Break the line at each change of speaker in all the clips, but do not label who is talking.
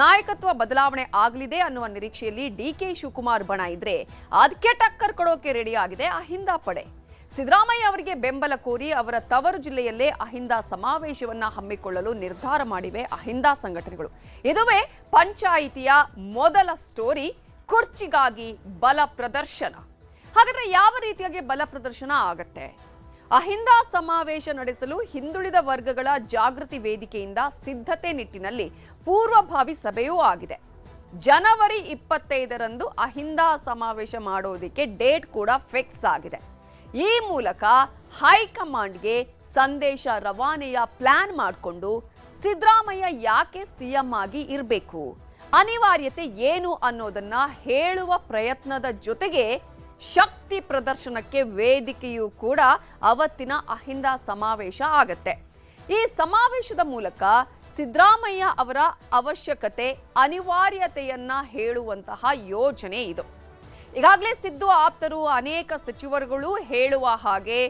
ನಾಯಕತ್ವ ಬದಲಾವಣೆ ಆಗಲಿದೆ ಅನ್ನುವ ನಿರೀಕ್ಷೆಯಲ್ಲಿ ಡಿಕೆ ಶಿವಕುಮಾರ್ ಬಣ ಇದ್ರೆ ಅದಕ್ಕೆ ಟಕ್ಕರ್ ಕೊಡೋಕೆ ರೆಡಿ ಆಗಿದೆ ಅಹಿಂದ ಪಡೆ. ಸಿದ್ದರಾಮಯ್ಯ ಅವರಿಗೆ ಬೆಂಬಲ ಕೋರಿ ಅವರ ತವರು ಜಿಲ್ಲೆಯಲ್ಲೇ ಅಹಿಂದ ಸಮಾವೇಶವನ್ನ ಹಮ್ಮಿಕೊಳ್ಳಲು ನಿರ್ಧಾರ ಮಾಡಿವೆ ಅಹಿಂದ ಸಂಘಟನೆಗಳು. ಇದುವೇ ಪಂಚಾಯಿತಿಯ ಮೊದಲ ಸ್ಟೋರಿ, ಕುರ್ಚಿಗಾಗಿ ಬಲ ಪ್ರದರ್ಶನ. ಹಾಗಾದ್ರೆ ಯಾವ ರೀತಿಯಾಗಿ ಬಲ ಪ್ರದರ್ಶನ ಆಗತ್ತೆ? ಅಹಿಂದ ಸಮಾವೇಶ ನಡೆಸಲು ಹಿಂದುಳಿದ ವರ್ಗಗಳ ಜಾಗೃತಿ ವೇದಿಕೆಯಿಂದ ಸಿದ್ಧತೆ ನಿಟ್ಟಿನಲ್ಲಿ ಪೂರ್ವಭಾವಿ ಸಭೆಯೂ ಆಗಿದೆ. ಜನವರಿ 25ರಂದು ಅಹಿಂದ ಸಮಾವೇಶ ಮಾಡೋದಕ್ಕೆ ಡೇಟ್ ಕೂಡ ಫಿಕ್ಸ್ ಆಗಿದೆ. ಈ ಮೂಲಕ ಹೈಕಮಾಂಡ್ಗೆ ಸಂದೇಶ ರವಾನೆಯ ಪ್ಲಾನ್ ಮಾಡಿಕೊಂಡು ಸಿದ್ದರಾಮಯ್ಯ ಯಾಕೆ ಸಿಎಂ ಆಗಿ ಇರಬೇಕು, ಅನಿವಾರ್ಯತೆ ಏನು ಅನ್ನೋದನ್ನ ಹೇಳುವ ಪ್ರಯತ್ನದ ಜೊತೆಗೆ ಶಕ್ತಿ ಪ್ರದರ್ಶನಕ್ಕೆ ವೇದಿಕೆಯೂ ಕೂಡ ಅವತ್ತಿನ ಅಹಿಂದ ಸಮಾವೇಶ ಆಗತ್ತೆ. ಈ ಸಮಾವೇಶದ ಮೂಲಕ ಸಿದ್ದರಾಮಯ್ಯ ಅವರ ಅವಶ್ಯಕತೆ, ಅನಿವಾರ್ಯತೆಯನ್ನ ಹೇಳುವಂತಹ ಯೋಜನೆ ಇದು. ಈಗಾಗಲೇ ಸಿದ್ದು ಆಪ್ತರು ಅನೇಕ ಸಚಿವರುಗಳು ಹೇಳುವ ಹಾಗೆ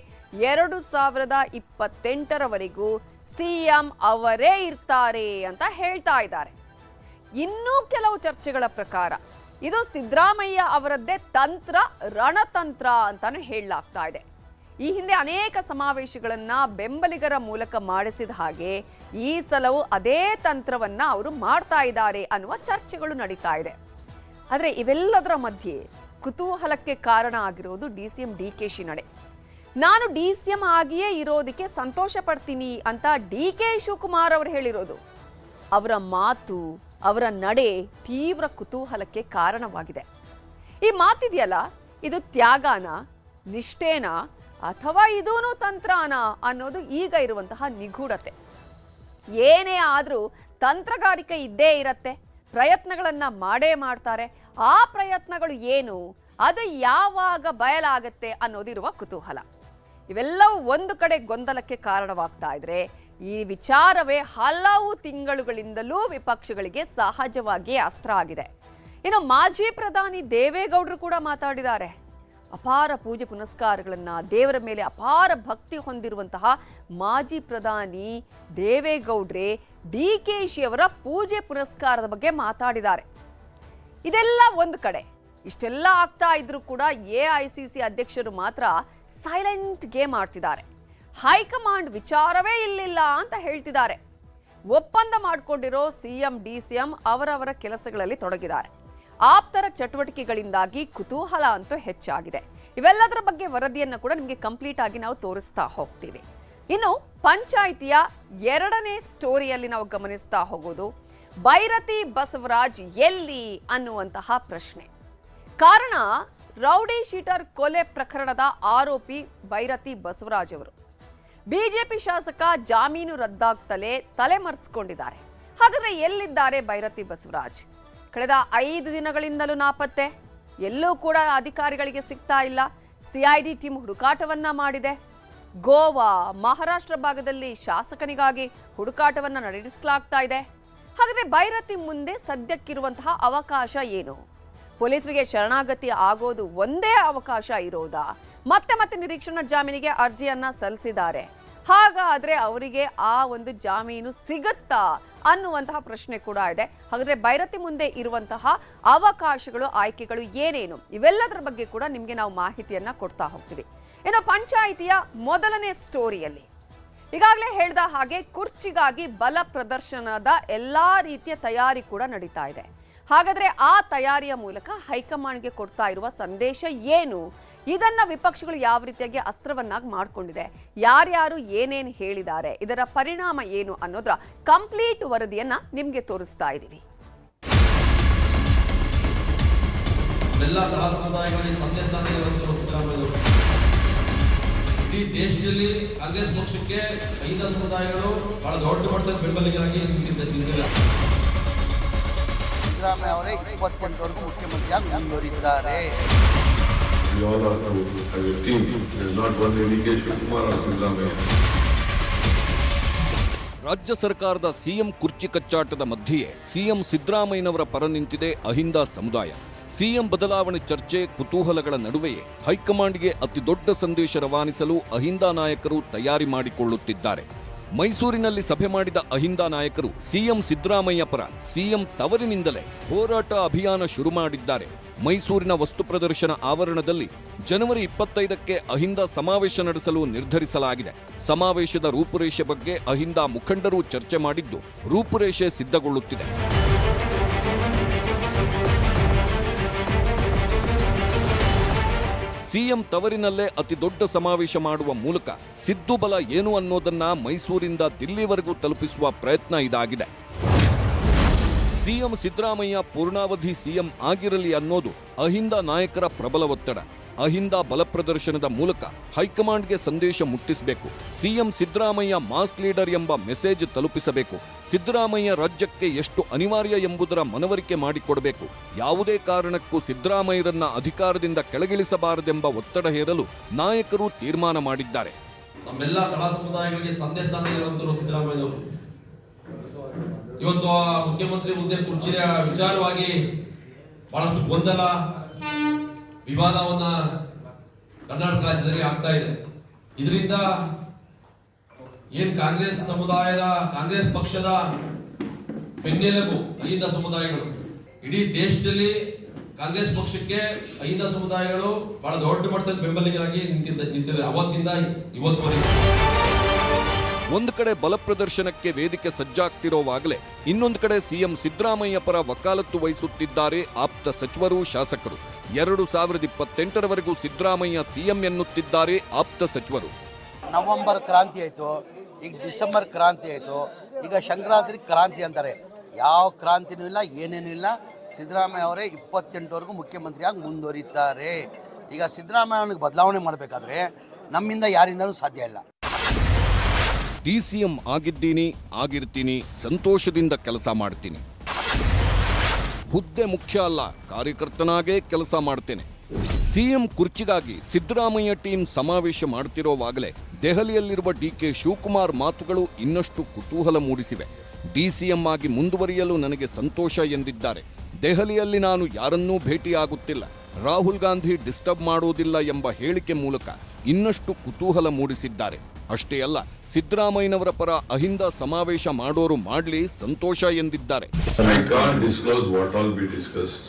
2028ರವರೆಗೂ ಸಿಎಂ ಅವರೇ ಇರ್ತಾರೆ ಅಂತ ಹೇಳ್ತಾ ಇದ್ದಾರೆ. ಇನ್ನೂ ಕೆಲವು ಚರ್ಚೆಗಳ ಪ್ರಕಾರ ಇದು ಸಿದ್ದರಾಮಯ್ಯ ಅವರದ್ದೇ ತಂತ್ರ, ರಣತಂತ್ರ ಅಂತಾನು ಹೇಳಲಾಗ್ತಾ ಇದೆ. ಈ ಹಿಂದೆ ಅನೇಕ ಸಮಾವೇಶಗಳನ್ನ ಬೆಂಬಲಿಗರ ಮೂಲಕ ಮಾಡಿಸಿದ ಹಾಗೆ ಈ ಸಲವೂ ಅದೇ ತಂತ್ರವನ್ನ ಅವರು ಮಾಡ್ತಾ ಇದ್ದಾರೆ ಅನ್ನುವ ಚರ್ಚೆಗಳು ನಡೀತಾ ಇದೆ. ಆದರೆ ಇವೆಲ್ಲದರ ಮಧ್ಯೆ ಕುತೂಹಲಕ್ಕೆ ಕಾರಣ ಆಗಿರೋದು ಡಿಸಿಎಂ ಡಿಕೆಶಿ ನಡೆ. ನಾನು ಡಿಸಿಎಂ ಆಗಿಯೇ ಇರೋದಕ್ಕೆ ಸಂತೋಷ ಪಡ್ತೀನಿ ಅಂತ ಡಿಕೆ ಶಿವಕುಮಾರ್ ಅವರು ಹೇಳಿರೋದು. ಅವರ ಮಾತು, ಅವರ ನಡೆ ತೀವ್ರ ಕುತೂಹಲಕ್ಕೆ ಕಾರಣವಾಗಿದೆ. ಈ ಮಾತಿದೆಯಲ್ಲ, ಇದು ತ್ಯಾಗನ, ನಿಷ್ಠೇನ ಅಥವಾ ಇದೂನು ತಂತ್ರನ ಅನ್ನೋದು ಈಗ ಇರುವಂತಹ ನಿಗೂಢತೆ. ಏನೇ ಆದರೂ ತಂತ್ರಗಾರಿಕೆ ಇದ್ದೇ ಇರತ್ತೆ, ಪ್ರಯತ್ನಗಳನ್ನ ಮಾಡೇ ಮಾಡ್ತಾರೆ. ಆ ಪ್ರಯತ್ನಗಳು ಏನು, ಅದು ಯಾವಾಗ ಬಯಲಾಗತ್ತೆ ಅನ್ನೋದಿರುವ ಕುತೂಹಲ. ಇವೆಲ್ಲವೂ ಒಂದು ಕಡೆ ಗೊಂದಲಕ್ಕೆ ಕಾರಣವಾಗ್ತಾ ಇದ್ರೆ, ಈ ವಿಚಾರವೇ ಹಲವು ತಿಂಗಳುಗಳಿಂದಲೂ ವಿಪಕ್ಷಗಳಿಗೆ ಸಹಜವಾಗಿ ಅಸ್ತ್ರ ಆಗಿದೆ. ಇನ್ನು ಮಾಜಿ ಪ್ರಧಾನಿ ದೇವೇಗೌಡರು ಕೂಡ ಮಾತಾಡಿದ್ದಾರೆ. ಅಪಾರ ಪೂಜೆ ಪುನಸ್ಕಾರಗಳನ್ನ, ದೇವರ ಮೇಲೆ ಅಪಾರ ಭಕ್ತಿ ಹೊಂದಿರುವಂತಹ ಮಾಜಿ ಪ್ರಧಾನಿ ದೇವೇಗೌಡ್ರೆ ಡಿಕೆಶಿ ಅವರ ಪೂಜೆ ಪುನಸ್ಕಾರದ ಬಗ್ಗೆ ಮಾತಾಡಿದ್ದಾರೆ. ಇದೆಲ್ಲ ಒಂದು ಕಡೆ. ಇಷ್ಟೆಲ್ಲ ಆಗ್ತಾ ಇದ್ರೂ ಕೂಡ ಎಐಸಿಸಿ ಅಧ್ಯಕ್ಷರು ಮಾತ್ರ ಸೈಲೆಂಟ್ ಗೇಮ್ ಆಡ್ತಿದ್ದಾರೆ. ಹೈಕಮಾಂಡ್ ವಿಚಾರವೇ ಇಲ್ಲಿಲ್ಲ ಅಂತ ಹೇಳ್ತಿದ್ದಾರೆ. ಒಪ್ಪಂದ ಮಾಡಿಕೊಂಡಿರೋ ಸಿಎಂ ಡಿಸಿಎಂ ಅವರವರ ಕೆಲಸಗಳಲ್ಲಿ ತೊಡಗಿದ್ದಾರೆ. ಆಪ್ತರ ಚಟುವಟಿಕೆಗಳಿಂದಾಗಿ ಕುತೂಹಲ ಅಂತೂ ಹೆಚ್ಚಾಗಿದೆ. ಇವೆಲ್ಲದರ ಬಗ್ಗೆ ವರದಿಯನ್ನು ಕೂಡ ನಿಮಗೆ ಕಂಪ್ಲೀಟ್ ಆಗಿ ನಾವು ತೋರಿಸ್ತಾ ಹೋಗ್ತೀವಿ. ಇನ್ನು ಪಂಚಾಯಿತಿಯ 2ನೇ ಸ್ಟೋರಿಯಲ್ಲಿ ನಾವು ಗಮನಿಸ್ತಾ ಹೋಗೋದು ಬೈರತಿ ಬಸವರಾಜ್ ಎಲ್ಲಿ ಅನ್ನುವಂತಹ ಪ್ರಶ್ನೆ. ಕಾರಣ, ರೌಡಿ ಶೀಟರ್ ಕೊಲೆ ಪ್ರಕರಣದ ಆರೋಪಿ ಬೈರತಿ ಬಸವರಾಜ್ ಅವರು ಬಿಜೆಪಿ ಶಾಸಕ ಜಾಮೀನು ರದ್ದಾಗ್ತಲೇ ತಲೆಮರೆಸಿಕೊಂಡಿದ್ದಾರೆ. ಹಾಗಾದ್ರೆ ಎಲ್ಲಿದ್ದಾರೆ ಬೈರತಿ ಬಸವರಾಜ್? ಕಳೆದ 5 ದಿನಗಳಿಂದಲೂ ನಾಪತ್ತೆ, ಎಲ್ಲೂ ಕೂಡ ಅಧಿಕಾರಿಗಳಿಗೆ ಸಿಗ್ತಾ ಇಲ್ಲ. ಸಿಐಡಿ ಟೀಮ್ ಹುಡುಕಾಟವನ್ನ ಮಾಡಿದೆ. ಗೋವಾ, ಮಹಾರಾಷ್ಟ್ರ ಭಾಗದಲ್ಲಿ ಶಾಸಕನಿಗಾಗಿ ಹುಡುಕಾಟವನ್ನ ನಡೆಸಲಾಗ್ತಾ ಇದೆ. ಹಾಗಾದ್ರೆ ಬೈರತಿ ಮುಂದೆ ಸದ್ಯಕ್ಕಿರುವಂತಹ ಅವಕಾಶ ಏನು? ಪೊಲೀಸರಿಗೆ ಶರಣಾಗತಿ ಆಗೋದು ಒಂದೇ ಅವಕಾಶ ಇರೋದಾ? ಮತ್ತೆ ನಿರೀಕ್ಷಣಾ ಜಾಮೀನಿಗೆ ಅರ್ಜಿಯನ್ನ ಸಲ್ಲಿಸಿದ್ದಾರೆ. ಹಾಗಾದ್ರೆ ಅವರಿಗೆ ಆ ಒಂದು ಜಾಮೀನು ಸಿಗುತ್ತಾ ಅನ್ನುವಂತಹ ಪ್ರಶ್ನೆ ಕೂಡ ಇದೆ. ಹಾಗಾದ್ರೆ ಬೈರತಿ ಮುಂದೆ ಇರುವಂತಹ ಅವಕಾಶಗಳು, ಆಯ್ಕೆಗಳು ಏನೇನು, ಇವೆಲ್ಲದರ ಬಗ್ಗೆ ಕೂಡ ನಿಮ್ಗೆ ನಾವು ಮಾಹಿತಿಯನ್ನ ಕೊಡ್ತಾ ಹೋಗ್ತೀವಿ. ಇನ್ನು ಪಂಚಾಯಿತಿಯ ಮೊದಲನೇ ಸ್ಟೋರಿಯಲ್ಲಿ ಈಗಾಗಲೇ ಹೇಳಿದ ಹಾಗೆ ಕುರ್ಚಿಗಾಗಿ ಬಲ ಪ್ರದರ್ಶನದ ಎಲ್ಲಾ ರೀತಿಯ ತಯಾರಿ ಕೂಡ ನಡೀತಾ ಇದೆ. ಹಾಗಾದ್ರೆ ಆ ತಯಾರಿಯ ಮೂಲಕ ಹೈಕಮಾಂಡ್ಗೆ ಕೊಡ್ತಾ ಇರುವ ಸಂದೇಶ ಏನು? ಇದನ್ನ ವಿಪಕ್ಷಗಳು ಯಾವ ರೀತಿಯಾಗಿ ಅಸ್ತ್ರವನ್ನಾಗಿ ಮಾಡಿಕೊಂಡಿದೆ, ಯಾರ್ಯಾರು ಏನೇನು ಹೇಳಿದ್ದಾರೆ, ಇದರ ಪರಿಣಾಮ ಏನು ಅನ್ನೋದರ ಕಂಪ್ಲೀಟ್ ವರದಿಯನ್ನ ನಿಮ್ಗೆ ತೋರಿಸ್ತಾ ಇದ್ದೀವಿ.
ಈ ದೇಶದಲ್ಲಿ ಕಾಂಗ್ರೆಸ್ ಪಕ್ಷಕ್ಕೆ ಐದ ಸಮುದಾಯಗಳು ಬಹಳ ದೊಡ್ಡ ಮಟ್ಟದ ಬೆಂಬಲಿಗರಾಗಿ ನಿಂತಿದ್ದಾರೆ.
ಸಿದ್ದರಾಮಯ್ಯ ಅವರೇ 28ವರೆಗೂ ಮುಖ್ಯಮಂತ್ರಿಯಾಗಿ ಮುಂದುವರಿದ್ದಾರೆ.
ರಾಜ್ಯ ಸರ್ಕಾರದ ಸಿಎಂ ಕುರ್ಚಿ ಕಚ್ಚಾಟದ ಮಧ್ಯೆಯೇ ಸಿಎಂ ಸಿದ್ದರಾಮಯ್ಯನವರ ಪರ ನಿಂತಿದೆ ಅಹಿಂದ ಸಮುದಾಯ. ಸಿಎಂ ಬದಲಾವಣೆ ಚರ್ಚೆ, ಕುತೂಹಲಗಳ ನಡುವೆಯೇ ಹೈಕಮಾಂಡ್ಗೆ ಅತಿ ದೊಡ್ಡ ಸಂದೇಶ ರವಾನಿಸಲು ಅಹಿಂದ ನಾಯಕರು ತಯಾರಿ ಮಾಡಿಕೊಳ್ಳುತ್ತಿದ್ದಾರೆ. ಮೈಸೂರಿನಲ್ಲಿ ಸಭೆ ಮಾಡಿದ ಅಹಿಂದ ನಾಯಕರು ಸಿಎಂ ಸಿದ್ದರಾಮಯ್ಯ ಪರ ಸಿಎಂ ತವರಿನಿಂದಲೇ ಹೋರಾಟ ಅಭಿಯಾನ ಶುರು ಮಾಡಿದ್ದಾರೆ. ಮೈಸೂರಿನ ವಸ್ತು ಪ್ರದರ್ಶನ ಆವರಣದಲ್ಲಿ ಜನವರಿ 25ಕ್ಕೆ ಅಹಿಂದ ಸಮಾವೇಶ ನಡೆಸಲು ನಿರ್ಧರಿಸಲಾಗಿದೆ. ಸಮಾವೇಶದ ರೂಪುರೇಷೆ ಬಗ್ಗೆ ಅಹಿಂದ ಮುಖಂಡರು ಚರ್ಚೆ ಮಾಡಿದ್ದು ರೂಪುರೇಷೆ ಸಿದ್ಧಗೊಳ್ಳುತ್ತಿದೆ. ಸಿಎಂ ತವರಿನಲ್ಲೇ ಅತಿ ದೊಡ್ಡ ಸಮಾವೇಶ ಮಾಡುವ ಮೂಲಕ ಸಿದ್ದು ಬಲ ಏನು ಅನ್ನೋದನ್ನ ಮೈಸೂರಿಂದ ದಿಲ್ಲಿವರೆಗೂ ತಲುಪಿಸುವ ಪ್ರಯತ್ನ ಇದಾಗಿದೆ. ಸಿಎಂ ಸಿದ್ದರಾಮಯ್ಯ ಪೂರ್ಣಾವಧಿ ಸಿಎಂ ಆಗಿರಲಿ ಅನ್ನೋದು ಅಹಿಂದ ನಾಯಕರ ಪ್ರಬಲ ಒತ್ತಡ. ಅಹಿಂದ ಬಲ ಪ್ರದರ್ಶನದ ಮೂಲಕ ಹೈಕಮಾಂಡ್ಗೆ ಸಂದೇಶ ಮುಟ್ಟಿಸಬೇಕು. ಸಿಎಂ ಸಿದ್ದರಾಮಯ್ಯ ಮಾಸ್ ಲೀಡರ್ ಎಂಬ ಮೆಸೇಜ್ ತಲುಪಿಸಬೇಕು. ಸಿದ್ದರಾಮಯ್ಯ ರಾಜ್ಯಕ್ಕೆ ಎಷ್ಟು ಅನಿವಾರ್ಯ ಎಂಬುದರ ಮನವರಿಕೆ ಮಾಡಿಕೊಡಬೇಕು. ಯಾವುದೇ ಕಾರಣಕ್ಕೂ ಸಿದ್ದರಾಮಯ್ಯರನ್ನ ಅಧಿಕಾರದಿಂದ ಕೆಳಗಿಳಿಸಬಾರದೆಂಬ ಒತ್ತಡ ಹೇರಲು ನಾಯಕರು ತೀರ್ಮಾನ ಮಾಡಿದ್ದಾರೆ.
ನಮ್ಮೆಲ್ಲ ಕಲಾ ಸಮುದಾಯಗಳಿಗೆ ತಂದೆ ಸ್ಥಾನ ಇರುವಂತರು ಸಿದ್ದರಾಮಯ್ಯವರು. ಇವತ್ತು ಮುಖ್ಯಮಂತ್ರಿ ಹುದ್ದೆ ಕುರ್ಚಿಯ ವಿಚಾರವಾಗಿ ಬಹಳಷ್ಟು ಗೊಂದಲ ವಿವಾದವನ್ನ ಕರ್ನಾಟಕ ರಾಜ್ಯದಲ್ಲಿ ಆಗ್ತಾ ಇದೆ. ಇದರಿಂದ ಏನ್ ಕಾಂಗ್ರೆಸ್ ಸಮುದಾಯದ ಕಾಂಗ್ರೆಸ್ ಪಕ್ಷದ ಬೆನ್ನೆಲುಬು ಅಹಿಂದ ಸಮುದಾಯಗಳು, ಇಡೀ ದೇಶದಲ್ಲಿ ಕಾಂಗ್ರೆಸ್ ಪಕ್ಷಕ್ಕೆ ಅಹಿಂದ ಸಮುದಾಯಗಳು ಬಹಳ ದೊಡ್ಡ ಮಟ್ಟದ ಬೆಂಬಲಿಗರಾಗಿ ನಿಂತಿದೆ ಅವತ್ತಿಂದ ಇವತ್ತುವರೆಗೆ.
ಒಂದು ಕಡೆ ಬಲ ಪ್ರದರ್ಶನಕ್ಕೆ ವೇದಿಕೆ ಸಜ್ಜಾಗ್ತಿರೋವಾಗಲೇ ಇನ್ನೊಂದು ಕಡೆ ಸಿಎಂ ಸಿದ್ದರಾಮಯ್ಯ ಪರ ವಕಾಲತ್ತು ವಹಿಸುತ್ತಿದ್ದಾರೆ ಆಪ್ತ ಸಚಿವರು, ಶಾಸಕರು. 2028ರವರೆಗೂ ಸಿದ್ದರಾಮಯ್ಯ ಸಿಎಂ ಎನ್ನುತ್ತಿದ್ದಾರೆ ಆಪ್ತ ಸಚಿವರು.
ನವೆಂಬರ್ ಕ್ರಾಂತಿ ಆಯಿತು, ಈಗ ಡಿಸೆಂಬರ್ ಕ್ರಾಂತಿ ಆಯಿತು, ಈಗ ಸಂಕ್ರಾಂತಿ ಕ್ರಾಂತಿ ಅಂತಾರೆ. ಯಾವ ಕ್ರಾಂತಿನೂ ಇಲ್ಲ, ಏನೇನೂ ಇಲ್ಲ. ಸಿದ್ದರಾಮಯ್ಯ ಅವರೇ 28ವರೆಗೂ ಮುಖ್ಯಮಂತ್ರಿಯಾಗಿ ಮುಂದುವರಿತಾರೆ. ಈಗ ಸಿದ್ದರಾಮಯ್ಯನಿಗೆ ಬದಲಾವಣೆ ಮಾಡಬೇಕಾದ್ರೆ ನಮ್ಮಿಂದ ಯಾರಿಂದನೂ ಸಾಧ್ಯ ಇಲ್ಲ.
ಡಿಸಿಎಂ ಆಗಿದ್ದೀನಿ, ಆಗಿರ್ತೀನಿ, ಸಂತೋಷದಿಂದ ಕೆಲಸ ಮಾಡ್ತೀನಿ. ಹುದ್ದೆ ಮುಖ್ಯ ಅಲ್ಲ, ಕಾರ್ಯಕರ್ತನಾಗೇ ಕೆಲಸ ಮಾಡ್ತೇನೆ. ಸಿಎಂ ಕುರ್ಚಿಗಾಗಿ ಸಿದ್ದರಾಮಯ್ಯ ಟೀಮ್ ಸಮಾವೇಶ ಮಾಡ್ತಿರೋವಾಗಲೇ ದೆಹಲಿಯಲ್ಲಿರುವ ಡಿಕೆ ಶಿವಕುಮಾರ್ ಮಾತುಗಳು ಇನ್ನಷ್ಟು ಕುತೂಹಲ ಮೂಡಿಸಿವೆ. ಡಿಸಿಎಂ ಆಗಿ ಮುಂದುವರಿಯಲು ನನಗೆ ಸಂತೋಷ ಎಂದಿದ್ದಾರೆ. ದೆಹಲಿಯಲ್ಲಿ ನಾನು ಯಾರನ್ನೂ ಭೇಟಿಯಾಗುತ್ತಿಲ್ಲ, ರಾಹುಲ್ ಗಾಂಧಿ ಡಿಸ್ಟರ್ಬ್ ಮಾಡುವುದಿಲ್ಲ ಎಂಬ ಹೇಳಿಕೆ ಮೂಲಕ ಇನ್ನಷ್ಟು ಕುತೂಹಲ ಮೂಡಿಸಿದ್ದಾರೆ. ಅಷ್ಟೇ ಅಲ್ಲ, ಸಿದ್ದರಾಮಯ್ಯನವರ ಪರ ಅಹಿಂದ ಸಮಾವೇಶ ಮಾಡೋರು ಮಾಡ್ಲಿ, ಸಂತೋಷ ಎಂದಿದ್ದಾರೆ.
I can't disclose what all we discussed.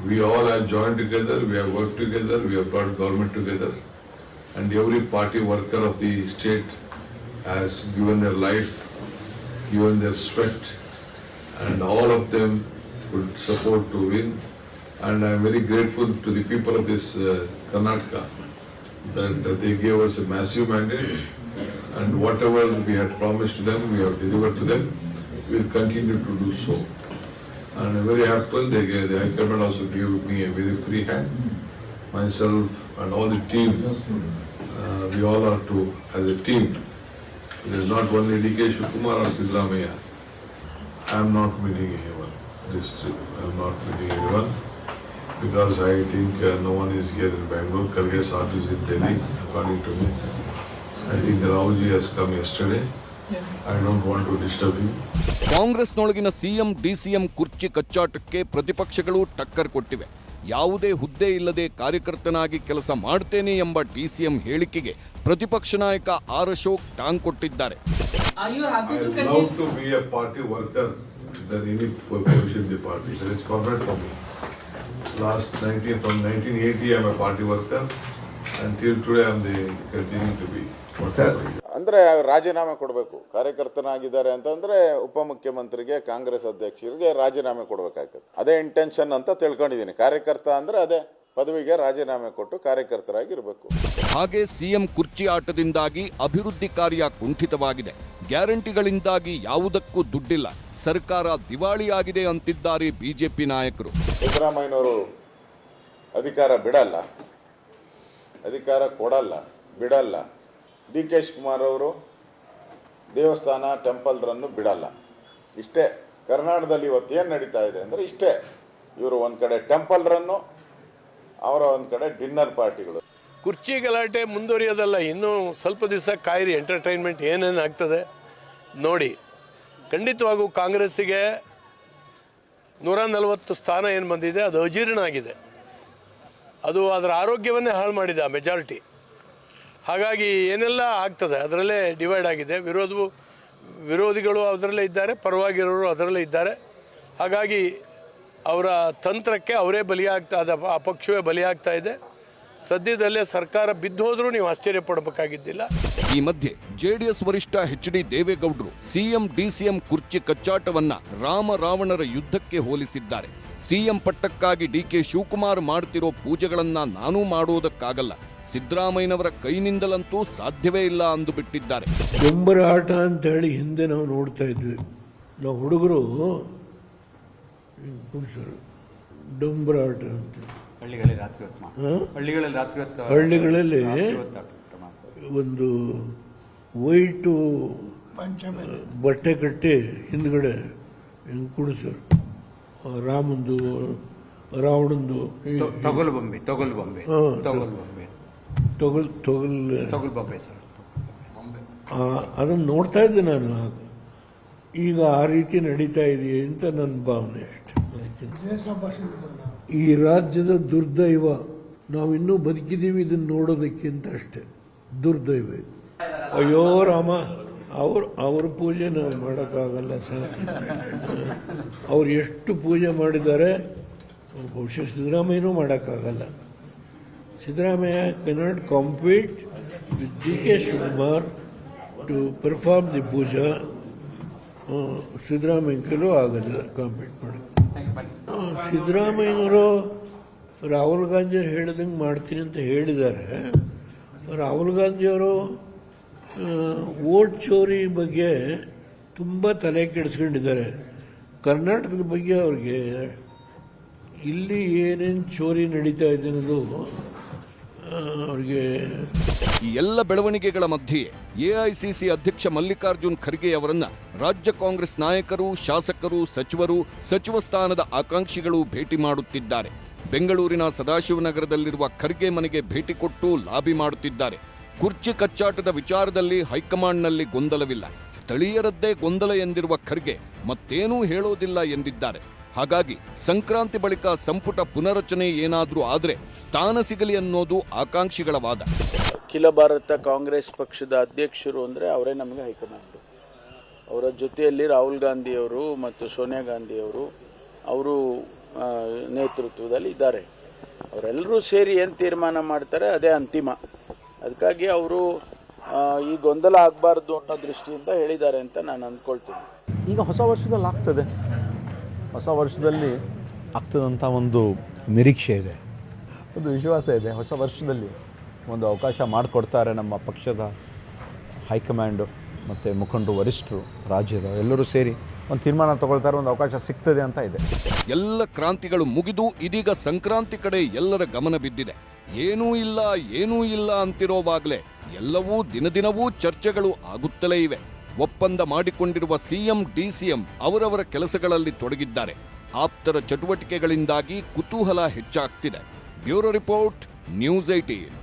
We all have joined together, we have worked together, we have brought government together, and every party worker of the state has given their life, given their sweat, and all of them would support to win. And I am very grateful to the people of this Karnataka that they gave us a massive mandate, and whatever we had promised to them, we have delivered to them. We will continue to do so. And I'm very happy the High Command also gave me a very free hand. Myself and all the team, we all are to, as a team. It is not only DK Shivakumar or Siddaramaiah. I am not meeting anyone. I am not meeting anyone. Because I think no one is here in Bangalore. Kharge Sahib is in Delhi, according to me. I think Rahulji has come yesterday. I don't want to disturb him.
ಕಾಂಗ್ರೆಸ್ನೊಳಗಿನ CM DCM ಕುರ್ಚಿ ಕಚ್ಚಾಟಕ್ಕೆ ಪ್ರತಿಪಕ್ಷಗಳು ಟಕ್ಕರ್ ಕೊಟ್ಟಿವೆ. ಯಾವುದೇ ಹುದ್ದೆ ಇಲ್ಲದೆ ಕಾರ್ಯಕರ್ತನಾಗಿ ಕೆಲಸ ಮಾಡ್ತೇನೆ ಎಂಬ ಡಿಸಿಎಂ ಹೇಳಿಕೆಗೆ ಪ್ರತಿಪಕ್ಷ ನಾಯಕ ಆರ್ ಅಶೋಕ್ ಟಾಂಗ್ ಕೊಟ್ಟಿದ್ದಾರೆ.
I love to be a party worker than any position in the party. That is permanent for me. From 1980 I am a party worker. Until today I am continuing to be.
ಅಂದರೆ ರಾಜೀನಾಮೆ ಕೊಡಬೇಕು. ಕಾರ್ಯಕರ್ತನಾಗಿದ್ದಾರೆ ಅಂತಂದರೆ ಉಪಮುಖ್ಯಮಂತ್ರಿಗೆ, ಕಾಂಗ್ರೆಸ್ ಅಧ್ಯಕ್ಷರಿಗೆ ರಾಜೀನಾಮೆ ಕೊಡಬೇಕಾಗ್ತದೆ. ಅದೇ intention ಅಂತ ತಿಳ್ಕೊಂಡಿದ್ದೀನಿ. ಕಾರ್ಯಕರ್ತ ಅಂದರೆ ಅದೇ ಪದವಿಗೆ ರಾಜೀನಾಮೆ ಕೊಟ್ಟು ಕಾರ್ಯಕರ್ತರಾಗಿರಬೇಕು.
ಹಾಗೆ ಸಿಎಂ ಕುರ್ಚಿ ಆಟದಿಂದಾಗಿ ಅಭಿವೃದ್ಧಿ ಕಾರ್ಯ ಕುಂಠಿತವಾಗಿದೆ. ಗ್ಯಾರಂಟಿಗಳಿಂದಾಗಿ ಯಾವುದಕ್ಕೂ ದುಡ್ಡಿಲ್ಲ, ಸರ್ಕಾರ ದಿವಾಳಿಯಾಗಿದೆ ಅಂತಿದ್ದಾರೆ ಬಿಜೆಪಿ ನಾಯಕರು.
ಸಿದ್ದರಾಮಯ್ಯನವರು ಅಧಿಕಾರ ಬಿಡಲ್ಲ, ಅಧಿಕಾರ ಕೊಡಲ್ಲ, ಬಿಡಲ್ಲ. ಡಿ ಕೆ ಶಿವಕುಮಾರ್ ಅವರು ದೇವಸ್ಥಾನ ಟೆಂಪಲ್ ರನ್ನು ಬಿಡಲ್ಲ. ಇಷ್ಟೇ ಕರ್ನಾಟಕದಲ್ಲಿ ಇವತ್ತೇನು ನಡೀತಾ ಇದೆ ಅಂದರೆ ಇಷ್ಟೇ. ಇವರು ಒಂದು ಕಡೆ ಟೆಂಪಲ್ ರನ್ನು, ಅವರ ಒಂದು ಕಡೆ ಡಿನ್ನರ್ ಪಾರ್ಟಿಗಳು.
ಕುರ್ಚಿ ಗಲಾಟೆ ಮುಂದುವರಿಯೋದಲ್ಲ, ಇನ್ನೂ ಸ್ವಲ್ಪ ದಿವಸ ಕಾಯಿರಿ. ಎಂಟರ್ಟೈನ್ಮೆಂಟ್ ಏನೇನು ಆಗ್ತದೆ ನೋಡಿ. ಖಂಡಿತವಾಗೂ ಕಾಂಗ್ರೆಸ್ಸಿಗೆ 140 ಸ್ಥಾನ ಏನು ಬಂದಿದೆ ಅದು ಅಜೀರ್ಣ ಆಗಿದೆ. ಅದು ಅದರ ಆರೋಗ್ಯವನ್ನೇ ಹಾಳು ಮಾಡಿದೆ ಆ ಮೆಜಾರಿಟಿ. ಹಾಗಾಗಿ ಏನೆಲ್ಲ ಆಗ್ತದೆ ಅದರಲ್ಲೇ ಡಿವೈಡ್ ಆಗಿದೆ. ವಿರೋಧಿಗಳು ಅದರಲ್ಲೇ ಇದ್ದಾರೆ, ಪರವಾಗಿರೋರು ಅದರಲ್ಲೇ ಇದ್ದಾರೆ. ಹಾಗಾಗಿ ಅವರ ತಂತ್ರಕ್ಕೆ ಅವರೇ ಆ ಪಕ್ಷವೇ ಬಲಿಯಾಗ್ತಾ ಇದೆ. ಸದ್ಯದಲ್ಲೇ ಸರ್ಕಾರ ಬಿದ್ದು ಹೋದ್ರೂ ನೀವು ಆಶ್ಚರ್ಯ ಪಡಬೇಕಾಗಿದ್ದಿಲ್ಲ.
ಈ ಮಧ್ಯೆ ಜೆಡಿಎಸ್ ವರಿಷ್ಠ ಎಚ್.ಡಿ. ದೇವೇಗೌಡರು ಸಿಎಂ ಡಿಸಿಎಂ ಕುರ್ಚಿ ಕಚ್ಚಾಟವನ್ನ ರಾಮ ರಾವಣರ ಯುದ್ಧಕ್ಕೆ ಹೋಲಿಸಿದ್ದಾರೆ. ಸಿಎಂ ಪಟ್ಟಕ್ಕಾಗಿ ಡಿಕೆ ಶಿವಕುಮಾರ್ ಮಾಡ್ತಿರೋ ಪೂಜೆಗಳನ್ನ ನಾನೂ ಮಾಡೋದಕ್ಕಾಗಲ್ಲ, ಸಿದ್ದರಾಮಯ್ಯನವರ ಕೈನಿಂದಲಂತೂ ಸಾಧ್ಯವೇ ಇಲ್ಲ ಅಂದು ಬಿಟ್ಟಿದ್ದಾರೆ.
ಡೊಂಬರ ಆಟ ಅಂತ ಹೇಳಿ ಹಿಂದೆ ನಾವು ನೋಡ್ತಾ ಇದ್ವಿ. ನಾವು ಹುಡುಗರು ಡೊಂಬರ ಆಟ ಅಂತ ಹಳ್ಳಿಗಳಲ್ಲಿ ಒಂದು ವೈಟು ಬಟ್ಟೆ ಕಟ್ಟಿ ಹಿಂದ್ಗಡೆ ಹಿಂಗೆ ಕುಡಿಸೋರು. ರಾಮಂದು ರಾವಣಂದು ಅದನ್ನು ನೋಡ್ತಾ ಇದ್ದೆ ನಾನು. ಈಗ ಆ ರೀತಿ ನಡೀತಾ ಇದೆಯೇ ಅಂತ ನನ್ನ ಭಾವನೆ ಅಷ್ಟೆ. ಈ ರಾಜ್ಯದ ದುರ್ದೈವ, ನಾವಿನ್ನೂ ಬದುಕಿದ್ದೀವಿ ಇದನ್ನು ನೋಡೋದಕ್ಕಿಂತ ಅಷ್ಟೇ ದುರ್ದೈವ. ಅಯ್ಯೋ ರಾಮ, ಅವ್ರ ಪೂಜೆ ನಾವು ಮಾಡೋಕ್ಕಾಗಲ್ಲ ಸರ್. ಅವ್ರು ಎಷ್ಟು ಪೂಜೆ ಮಾಡಿದ್ದಾರೆ ಬಹುಶಃ ಸಿದ್ದರಾಮಯ್ಯನೂ ಮಾಡೋಕ್ಕಾಗಲ್ಲ. Siddaramaiah cannot compete with DK. Shivakumar to perform the puja. ಸಿದ್ದರಾಮಯ್ಯನೂ ಆಗಲ್ಲ ಕಾಂಪೀಟ್ ಮಾಡೋಕ್ಕೆ. ಸಿದ್ದರಾಮಯ್ಯನವರು ರಾಹುಲ್ ಗಾಂಧಿಯವರು ಹೇಳಿದಂಗೆ ಮಾಡ್ತೀನಿ ಅಂತ ಹೇಳಿದ್ದಾರೆ. ರಾಹುಲ್ ಗಾಂಧಿಯವರು ವೋಟ್ ಚೋರಿ ಬಗ್ಗೆ ತುಂಬ ತಲೆ ಕೆಡಿಸ್ಕೊಂಡಿದ್ದಾರೆ. ಕರ್ನಾಟಕದ ಬಗ್ಗೆ ಅವ್ರಿಗೆ ಇಲ್ಲಿ ಏನೇನು ಚೋರಿ ನಡೀತಾ ಇದೆ ಅನ್ನೋದು ಅವ್ರಿಗೆ.
ಈ ಎಲ್ಲ ಬೆಳವಣಿಗೆಗಳ ಮಧ್ಯೆ ಎಐಸಿಸಿ ಅಧ್ಯಕ್ಷ ಮಲ್ಲಿಕಾರ್ಜುನ್ ಖರ್ಗೆ ಅವರನ್ನ ರಾಜ್ಯ ಕಾಂಗ್ರೆಸ್ ನಾಯಕರು, ಶಾಸಕರು, ಸಚಿವರು, ಸಚಿವ ಸ್ಥಾನದ ಆಕಾಂಕ್ಷಿಗಳು ಭೇಟಿ ಮಾಡುತ್ತಿದ್ದಾರೆ. ಬೆಂಗಳೂರಿನ ಸದಾಶಿವನಗರದಲ್ಲಿರುವ ಖರ್ಗೆ ಮನೆಗೆ ಭೇಟಿ ಕೊಟ್ಟು ಲಾಬಿ ಮಾಡುತ್ತಿದ್ದಾರೆ. ಕುರ್ಚಿ ಕಚ್ಚಾಟದ ವಿಚಾರದಲ್ಲಿ ಹೈಕಮಾಂಡ್ನಲ್ಲಿ ಗೊಂದಲವಿಲ್ಲ, ಸ್ಥಳೀಯರದ್ದೇ ಗೊಂದಲ ಎಂದಿರುವ ಖರ್ಗೆ ಮತ್ತೇನೂ ಹೇಳೋದಿಲ್ಲ ಎಂದಿದ್ದಾರೆ. ಹಾಗಾಗಿ ಸಂಕ್ರಾಂತಿ ಬಳಿಕ ಸಂಪುಟ ಪುನರಚನೆ ಏನಾದ್ರೂ ಆದ್ರೆ ಸ್ಥಾನ ಸಿಗಲಿ ಅನ್ನೋದು ಆಕಾಂಕ್ಷಿಗಳ ವಾದ.
ಅಖಿಲ ಭಾರತ ಕಾಂಗ್ರೆಸ್ ಪಕ್ಷದ ಅಧ್ಯಕ್ಷರು ಅಂದರೆ ಅವರೇ ನಮಗೆ ಹೈಕಮಾಂಡ್. ಅವರ ಜೊತೆಯಲ್ಲಿ ರಾಹುಲ್ ಗಾಂಧಿಯವರು ಮತ್ತು ಸೋನಿಯಾ ಗಾಂಧಿಯವರು ಅವರು ನೇತೃತ್ವದಲ್ಲಿ ಇದ್ದಾರೆ. ಅವರೆಲ್ಲರೂ ಸೇರಿ ಏನು ತೀರ್ಮಾನ ಮಾಡ್ತಾರೆ ಅದೇ ಅಂತಿಮ. ಅದಕ್ಕಾಗಿ ಅವರು ಈ ಗೊಂದಲ ಆಗಬಾರ್ದು ಅನ್ನೋ ದೃಷ್ಟಿಯಿಂದ ಹೇಳಿದ್ದಾರೆ ಅಂತ ನಾನು ಅಂದ್ಕೊಳ್ತೀನಿ.
ಈಗ ಹೊಸ ವರ್ಷದಲ್ಲಿ ಆಗ್ತದೆ, ಹೊಸ ವರ್ಷದಲ್ಲಿ ಆಗ್ತದಂಥ ಒಂದು ನಿರೀಕ್ಷೆ ಇದೆ, ಒಂದು ವಿಶ್ವಾಸ ಇದೆ. ಹೊಸ ವರ್ಷದಲ್ಲಿ ಒಂದು ಅವಕಾಶ ಮಾಡಿಕೊಡ್ತಾರೆ ನಮ್ಮ ಪಕ್ಷದ ಹೈಕಮಾಂಡು ಮತ್ತು ಮುಖಂಡರು, ವರಿಷ್ಠರು, ರಾಜ್ಯದ ಎಲ್ಲರೂ ಸೇರಿ ಒಂದು ತೀರ್ಮಾನ ತಗೊಳ್ತಾರೆ, ಒಂದು ಅವಕಾಶ ಸಿಗ್ತದೆ ಅಂತ ಇದೆ.
ಎಲ್ಲ ಕ್ರಾಂತಿಗಳು ಮುಗಿದು ಇದೀಗ ಸಂಕ್ರಾಂತಿ ಕಡೆ ಎಲ್ಲರ ಗಮನ ಬಿದ್ದಿದೆ. ಏನೂ ಇಲ್ಲ ಅಂತಿರೋವಾಗಲೇ ಎಲ್ಲವೂ ದಿನದಿನವೂ ಚರ್ಚೆಗಳು ಆಗುತ್ತಲೇ ಇವೆ. ಒಪ್ಪಂದ ಮಾಡಿಕೊಂಡಿರುವ ಸಿಎಂ ಡಿಸಿಎಂ ಅವರವರ ಕೆಲಸಗಳಲ್ಲಿ ತೊಡಗಿದ್ದಾರೆ. ಆಪ್ತರ ಚಟುವಟಿಕೆಗಳಿಂದಾಗಿ ಕುತೂಹಲ ಹೆಚ್ಚಾಗ್ತಿದೆ. Bureau report, news 18.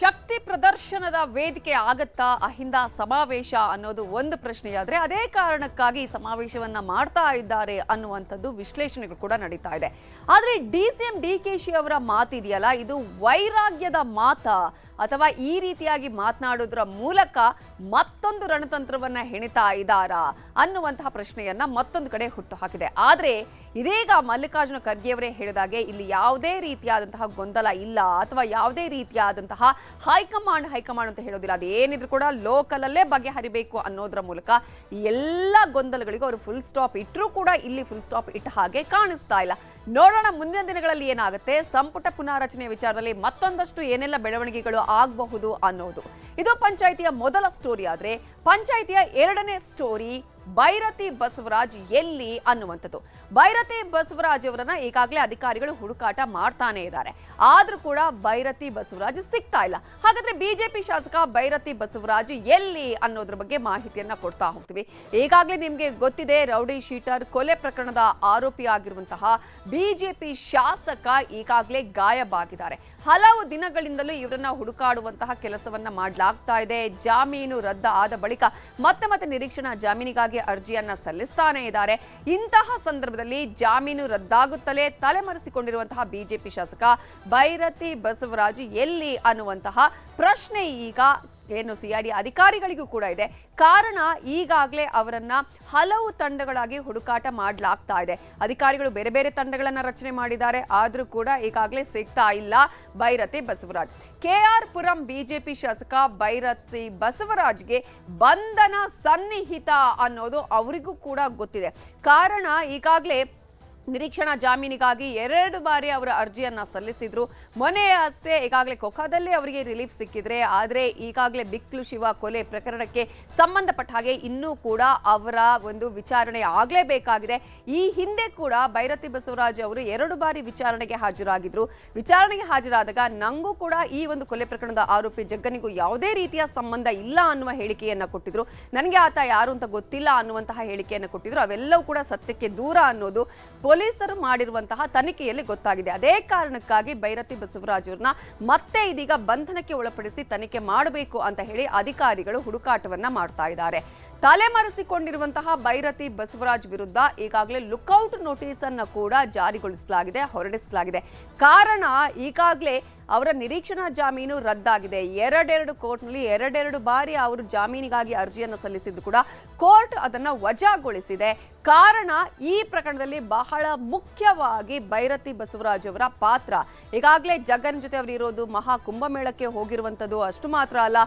ಶಕ್ತಿ ಪ್ರದರ್ಶನದ ವೇದಿಕೆ ಆಗತ್ತಾ ಅಹಿಂದ ಸಮಾವೇಶ ಅನ್ನೋದು ಒಂದು ಪ್ರಶ್ನೆಯಾದ್ರೆ, ಅದೇ ಕಾರಣಕ್ಕಾಗಿ ಸಮಾವೇಶವನ್ನ ಮಾಡ್ತಾ ಇದ್ದಾರೆ ಅನ್ನುವಂಥದ್ದು ವಿಶ್ಲೇಷಣೆಗಳು ಕೂಡ ನಡೀತಾ ಇದೆ. ಆದ್ರೆ ಡಿಸಿಎಂ ಡಿಕೆಶಿ ಅವರ ಮಾತಿದೆಯಲ್ಲ, ಇದು ವೈರಾಗ್ಯದ ಮಾತಾ ಅಥವಾ ಈ ರೀತಿಯಾಗಿ ಮಾತನಾಡೋದ್ರ ಮೂಲಕ ಮತ್ತೊಂದು ರಣತಂತ್ರವನ್ನ ಹೆಣಿತಾ ಇದ್ದಾರಾ ಅನ್ನುವಂತಹ ಪ್ರಶ್ನೆಯನ್ನ ಮತ್ತೊಂದು ಕಡೆ ಹುಟ್ಟು ಹಾಕಿದೆ. ಆದ್ರೆ ಇದೀಗ ಮಲ್ಲಿಕಾರ್ಜುನ ಖರ್ಗೆಯವರೇ ಹೇಳಿದಾಗೆ ಇಲ್ಲಿ ಯಾವುದೇ ರೀತಿಯಾದಂತಹ ಗೊಂದಲ ಇಲ್ಲ ಅಥವಾ ಯಾವುದೇ ರೀತಿಯಾದಂತಹ ಹೈಕಮಾಂಡ್ ಅಂತ ಹೇಳೋದಿಲ್ಲ. ಅದೇನಿದ್ರು ಕೂಡ ಲೋಕಲ್ ಅಲ್ಲೇ ಬಗೆಹರಿಬೇಕು ಅನ್ನೋದ್ರ ಮೂಲಕ ಎಲ್ಲ ಗೊಂದಲಗಳಿಗೂ ಅವರು ಫುಲ್ ಸ್ಟಾಪ್ ಇಟ್ಟರೂ ಕೂಡ ಇಲ್ಲಿ ಫುಲ್ ಸ್ಟಾಪ್ ಇಟ್ಟ ಹಾಗೆ ಕಾಣಿಸ್ತಾ ಇಲ್ಲ. ನೋಡೋಣ ಮುಂದಿನ ದಿನಗಳಲ್ಲಿ ಏನಾಗುತ್ತೆ. ಸಂಪುಟ ಪುನಾರಚನೆ ವಿಚಾರದಲ್ಲಿ ಮತ್ತೊಂದಷ್ಟು ಏನೆಲ್ಲ ಬೆಳವಣಿಗೆಗಳು ಆಗಬಹುದು ಅನ್ನೋದು. ಇದು ಪಂಚಾಯಿತಿಯ ಮೊದಲ ಸ್ಟೋರಿ. ಆದ್ರೆ ಪಂಚಾಯಿತಿಯ ಎರಡನೇ ಸ್ಟೋರಿ ಭೈರತಿ ಬಸವರಾಜ್ ಎಲ್ಲಿ ಅನ್ನುವಂಥದ್ದು. ಭೈರತಿ ಬಸವರಾಜ್ ಅವರನ್ನ ಈಗಾಗಲೇ ಅಧಿಕಾರಿಗಳು ಹುಡುಕಾಟ ಮಾಡ್ತಾನೆ ಇದ್ದಾರೆ. ಆದ್ರೂ ಕೂಡ ಭೈರತಿ ಬಸವರಾಜ್ ಸಿಗ್ತಾ ಇಲ್ಲ. ಹಾಗಾದ್ರೆ ಬಿಜೆಪಿ ಶಾಸಕ ಭೈರತಿ ಬಸವರಾಜ್ ಎಲ್ಲಿ ಅನ್ನೋದ್ರ ಬಗ್ಗೆ ಮಾಹಿತಿಯನ್ನ ಕೊಡ್ತಾ ಹೋಗ್ತೀವಿ. ಈಗಾಗಲೇ ನಿಮ್ಗೆ ಗೊತ್ತಿದೆ, ರೌಡಿ ಶೀಟರ್ ಕೊಲೆ ಪ್ರಕರಣದ ಆರೋಪಿ ಆಗಿರುವಂತಹ ಬಿಜೆಪಿ ಶಾಸಕ ಈಗಾಗಲೇ ಗಾಯಬಾಗಿದ್ದಾರೆ. ಹಲವು ದಿನಗಳಿಂದಲೂ ಇವರನ್ನ ಹುಡುಕಾಡುವಂತಹ ಕೆಲಸವನ್ನ ಮಾಡಲಾಗ್ತಾ ಇದೆ. ಜಾಮೀನು ರದ್ದು ಆದ ಬಳಿಕ ಮತ್ತೆ ನಿರೀಕ್ಷಣಾ ಜಾಮೀನಿಗಾಗಿ ಅರ್ಜಿಯನ್ನ ಸಲ್ಲಿಸ್ತಾನೆ ಇದ್ದಾರೆ. ಇಂತಹ ಸಂದರ್ಭದಲ್ಲಿ ಜಾಮೀನು ರದ್ದಾಗುತ್ತಲೇ ತಲೆಮರೆಸಿಕೊಂಡಿರುವಂತಹ ಬಿಜೆಪಿ ಶಾಸಕ ಬೈರತಿ ಬಸವರಾಜ್ ಎಲ್ಲಿ ಅನ್ನುವಂತಹ ಪ್ರಶ್ನೆ ಈಗ ಏನು ಸಿಐಡಿ ಅಧಿಕಾರಿಗಳಿಗೂ ಕೂಡ ಇದೆ. ಕಾರಣ ಈಗಾಗಲೇ ಅವರನ್ನ ಹಲವು ತಂಡಗಳಾಗಿ ಹುಡುಕಾಟ ಮಾಡಲಾಗ್ತಾ ಇದೆ. ಅಧಿಕಾರಿಗಳು ಬೇರೆ ಬೇರೆ ತಂಡಗಳನ್ನ ರಚನೆ ಮಾಡಿದ್ದಾರೆ, ಆದ್ರೂ ಕೂಡ ಈಗಾಗಲೇ ಸಿಗ್ತಾ ಇಲ್ಲ ಬೈರತಿ ಬಸವರಾಜ್. ಕೆಆರ್ ಪುರಂ ಬಿಜೆಪಿ ಶಾಸಕ ಬೈರತಿ ಬಸವರಾಜ್ಗೆ ಬಂಧನ ಸನ್ನಿಹಿತ ಅನ್ನೋದು ಅವರಿಗೂ ಕೂಡ ಗೊತ್ತಿದೆ. ಕಾರಣ ಈಗಾಗಲೇ ನಿರೀಕ್ಷಣಾ ಜಾಮೀನಿಗಾಗಿ 2 ಬಾರಿ ಅವರ ಅರ್ಜಿಯನ್ನ ಸಲ್ಲಿಸಿದ್ರು. ಮೊನ್ನೆ ಅಷ್ಟೇ ಈಗಾಗಲೇ ಕೊಖಾದಲ್ಲಿ ಅವರಿಗೆ ರಿಲೀಫ್ ಸಿಕ್ಕಿದ್ರೆ, ಆದರೆ ಈಗಾಗಲೇ ಬಿಕ್ಲು ಶಿವ ಕೊಲೆ ಪ್ರಕರಣಕ್ಕೆ ಸಂಬಂಧಪಟ್ಟ ಹಾಗೆ ಇನ್ನೂ ಕೂಡ ಅವರ ಒಂದು ವಿಚಾರಣೆ ಆಗಲೇಬೇಕಾಗಿದೆ. ಈ ಹಿಂದೆ ಕೂಡ ಬೈರತಿ ಬಸವರಾಜ್ ಅವರು 2 ಬಾರಿ ವಿಚಾರಣೆಗೆ ಹಾಜರಾಗಿದ್ರು. ವಿಚಾರಣೆಗೆ ಹಾಜರಾದಾಗ ನಂಗೂ ಕೂಡ ಈ ಒಂದು ಕೊಲೆ ಪ್ರಕರಣದ ಆರೋಪಿ ಜಗ್ಗನಿಗೂ ಯಾವುದೇ ರೀತಿಯ ಸಂಬಂಧ ಇಲ್ಲ ಅನ್ನುವ ಹೇಳಿಕೆಯನ್ನ ಕೊಟ್ಟಿದ್ರು. ನನಗೆ ಆತ ಯಾರು ಅಂತ ಗೊತ್ತಿಲ್ಲ ಅನ್ನುವಂತಹ ಹೇಳಿಕೆಯನ್ನು ಕೊಟ್ಟಿದ್ರು. ಅವೆಲ್ಲವೂ ಕೂಡ ಸತ್ಯಕ್ಕೆ ದೂರ ಅನ್ನೋದು ಪೊಲೀಸರು ಮಾಡಿರುವಂತಹ ತನಿಖೆಯಲ್ಲಿ ಗೊತ್ತಾಗಿದೆ. ಅದೇ ಕಾರಣಕ್ಕಾಗಿ ಬೈರತಿ ಬಸವರಾಜ್ ಅವರನ್ನ ಮತ್ತೆ ಇದೀಗ ಬಂಧನಕ್ಕೆ ಒಳಪಡಿಸಿ ತನಿಖೆ ಮಾಡಬೇಕು ಅಂತ ಹೇಳಿ ಅಧಿಕಾರಿಗಳು ಹುಡುಕಾಟವನ್ನ ಮಾಡ್ತಾ ಇದ್ದಾರೆ. ತಲೆಮರೆಸಿಕೊಂಡಿರುವಂತಹ ಬೈರತಿ ಬಸವರಾಜ್ ವಿರುದ್ಧ ಈಗಾಗಲೇ ಲುಕ್ಔಟ್ ನೋಟಿಸ್ ಅನ್ನು ಕೂಡ ಜಾರಿಗೊಳಿಸಲಾಗಿದೆ, ಹೊರಡಿಸಲಾಗಿದೆ. ಕಾರಣ ಈಗಾಗಲೇ ಅವರ ನಿರೀಕ್ಷಣಾ ಜಾಮೀನು ರದ್ದಾಗಿದೆ. 2 ಕೋರ್ಟ್ನಲ್ಲಿ 2 ಬಾರಿ ಅವರು ಜಾಮೀನಿಗಾಗಿ ಅರ್ಜಿಯನ್ನು ಸಲ್ಲಿಸಿದ್ದು ಕೂಡ ಕೋರ್ಟ್ ಅದನ್ನ ವಜಾಗೊಳಿಸಿದೆ. ಕಾರಣ ಈ ಪ್ರಕರಣದಲ್ಲಿ ಬಹಳ ಮುಖ್ಯವಾಗಿ ಬೈರತಿ ಬಸವರಾಜ್ ಅವರ ಪಾತ್ರ. ಈಗಾಗಲೇ ಜಗನ್ ಜೊತೆ ಅವರು ಇರೋದು, ಮಹಾ ಕುಂಭಮೇಳಕ್ಕೆ ಹೋಗಿರುವಂತದ್ದು ಅಷ್ಟು ಮಾತ್ರ ಅಲ್ಲ,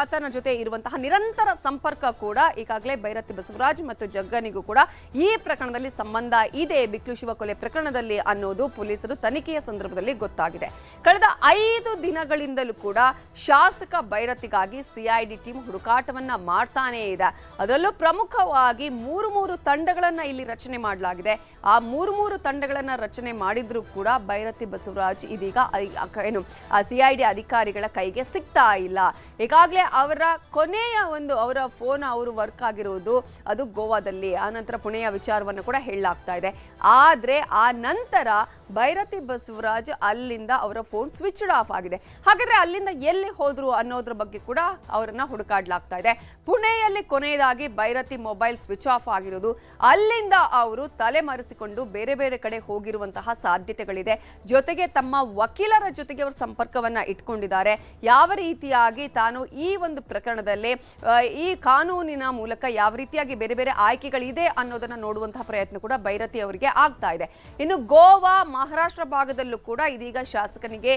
ಆತನ ಜೊತೆ ಇರುವಂತಹ ನಿರಂತರ ಸಂಪರ್ಕ ಕೂಡ ಈಗಾಗಲೇ ಬೈರತಿ ಬಸವರಾಜ್ ಮತ್ತು ಜಗ್ಗನಿಗೂ ಕೂಡ ಈ ಪ್ರಕರಣದಲ್ಲಿ ಸಂಬಂಧ ಇದೆ, ಬಿಕ್ಲು ಶಿವ ಕೊಲೆ ಪ್ರಕರಣದಲ್ಲಿ ಅನ್ನೋದು ಪೊಲೀಸರು ತನಿಖೆಯ ಸಂದರ್ಭದಲ್ಲಿ ಗೊತ್ತಾಗಿದೆ. ಕಳೆದ 5 ದಿನಗಳಿಂದಲೂ ಕೂಡ ಶಾಸಕ ಬೈರತಿಗಾಗಿ ಸಿಐಡಿ ಟೀಮ್ ಹುಡುಕಾಟವನ್ನ ಮಾಡ್ತಾನೇ ಇದೆ. ಅದರಲ್ಲೂ ಪ್ರಮುಖವಾಗಿ 3 ತಂಡಗಳನ್ನ ಇಲ್ಲಿ ರಚನೆ ಮಾಡಲಾಗಿದೆ. ಆ 3 ತಂಡಗಳನ್ನ ರಚನೆ ಮಾಡಿದ್ರೂ ಕೂಡ ಬೈರತಿ ಬಸವರಾಜ್ ಇದೀಗ ಏನು ಸಿಐಡಿ ಅಧಿಕಾರಿಗಳ ಕೈಗೆ ಸಿಗ್ತಾ ಇಲ್ಲ. ಈಗಾಗಲೇ ಅವರ ಕೊನೆಯ ಅವರ ಫೋನ್ ಅವರು ವರ್ಕ್ ಆಗಿರುವುದು ಅದು ಗೋವಾದಲ್ಲಿ, ಆ ನಂತರ ಪುಣೆಯ ವಿಚಾರವನ್ನು ಕೂಡ ಹೇಳಲಾಗ್ತಾ ಇದೆ. ಆದ್ರೆ ಆ ನಂತರ ಬೈರತಿ ಬಸವರಾಜ್ ಅಲ್ಲಿಂದ ಅವರ ಫೋನ್ ಸ್ವಿಚ್ಡ್ ಆಫ್ ಆಗಿದೆ. ಹಾಗಾದ್ರೆ ಅಲ್ಲಿಂದ ಎಲ್ಲಿ ಹೋದ್ರು ಅನ್ನೋದ್ರ ಬಗ್ಗೆ ಕೂಡ ಅವರನ್ನ ಹುಡುಕಾಡ್ಲಾಗ್ತಾ ಇದೆ. ಪುಣೆಯಲ್ಲಿ ಕೊನೆಯದಾಗಿ ಬೈರತಿ ಮೊಬೈಲ್ ಸ್ವಿಚ್ ಆಫ್ ಆಗಿರೋದು, ಅಲ್ಲಿಂದ ಅವರು ತಲೆಮರೆಸಿಕೊಂಡು ಬೇರೆ ಬೇರೆ ಕಡೆ ಹೋಗಿರುವಂತಹ ಸಾಧ್ಯತೆಗಳಿದೆ. ಜೊತೆಗೆ ತಮ್ಮ ವಕೀಲರ ಜೊತೆಗೆ ಅವರು ಸಂಪರ್ಕವನ್ನ ಇಟ್ಕೊಂಡಿದ್ದಾರೆ. ಯಾವ ರೀತಿಯಾಗಿ ತಾನು ಈ ಒಂದು ಪ್ರಕರಣದಲ್ಲಿ ಈ ಕಾನೂನಿನ ಮೂಲಕ ಯಾವ ರೀತಿಯಾಗಿ ಬೇರೆ ಬೇರೆ ಆಯ್ಕೆಗಳಿದೆ ಅನ್ನೋದನ್ನ ನೋಡುವಂತಹ ಪ್ರಯತ್ನ ಕೂಡ ಬೈರತಿ ಅವರಿಗೆ ಆಗ್ತಾ ಇದೆ. ಇನ್ನು ಗೋವಾ, ಮಹಾರಾಷ್ಟ್ರ ಭಾಗದಲ್ಲೂ ಕೂಡ ಇದೀಗ ಶಾಸಕನಿಗೆ